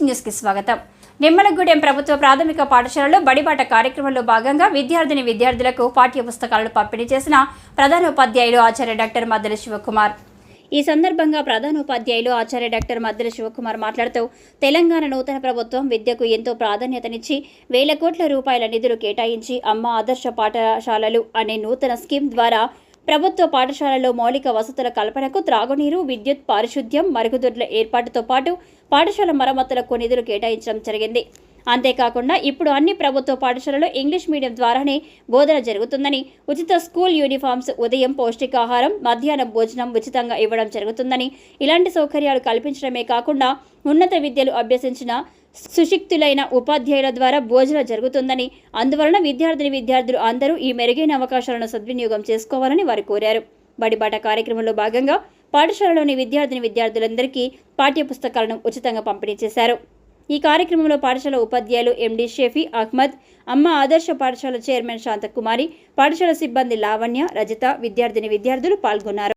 News కి స్వాగతం. నిమ్మలగూడెం ప్రభుత్వ ప్రాథమిక పాఠశాలలో బడిబాట కార్యక్రమంలో భాగంగా విద్యార్థులకు పాఠ్య పుస్తకాలను పంపిణీ చేసిన ప్రధానోపాధ్యాయులు ఆచార్య డాక్టర్ మద్దెల శివకుమార్. ఈ సందర్భంగా ప్రధానోపాధ్యాయులు ఆచార్య డాక్టర్ మద్దెల శివకుమార్ మాట్లాడుతూ, తెలంగాణ నూతన ప్రభుత్వం విద్యకు ఎంతో ప్రాధాన్యతనిచ్చి వేల కోట్ల రూపాయల నిధులు కేటాయించి అమ్మ ఆదర్శ పాఠశాలలు అనే నూతన స్కీమ్ ద్వారా ప్రభుత్వ పాఠశాలలో మౌలిక వసతుల కల్పనకు, త్రాగునీరు, విద్యుత్, పారిశుద్ధ్యం, మరుగుదొడ్ల ఏర్పాటుతో పాటు పాఠశాల మరమ్మతులకు నిధులు కేటాయించడం జరిగింది. అంతేకాకుండా ఇప్పుడు అన్ని ప్రభుత్వ పాఠశాలలో ఇంగ్లీష్ మీడియం ద్వారానే బోధన జరుగుతుందని, ఉచిత స్కూల్ యూనిఫామ్స్, ఉదయం పౌష్టికాహారం, మధ్యాహ్నం భోజనం ఉచితంగా ఇవ్వడం జరుగుతుందని, ఇలాంటి సౌకర్యాలు కల్పించడమే కాకుండా ఉన్నత విద్యలు అభ్యసించిన సుశిక్షితులైన ఉపాధ్యాయుల ద్వారా బోధన జరుగుతుందని, అందువలన విద్యార్థులు అందరూ ఈ మెరుగైన అవకాశాలను సద్వినియోగం చేసుకోవాలని వారు కోరారు. బడిబాట కార్యక్రమంలో భాగంగా పాఠశాలలోని విద్యార్థులందరికీ పాఠ్య పుస్తకాలను ఉచితంగా పంపిణీ చేశారు. ఈ కార్యక్రమంలో పాఠశాల ఉపాధ్యాయులు ఎండి షఫీ అహ్మద్, అమ్మ ఆదర్శ పాఠశాల చైర్మన్ శాంతకుమారి, పాఠశాల సిబ్బంది లావణ్య, రజిత, విద్యార్థులు పాల్గొన్నారు.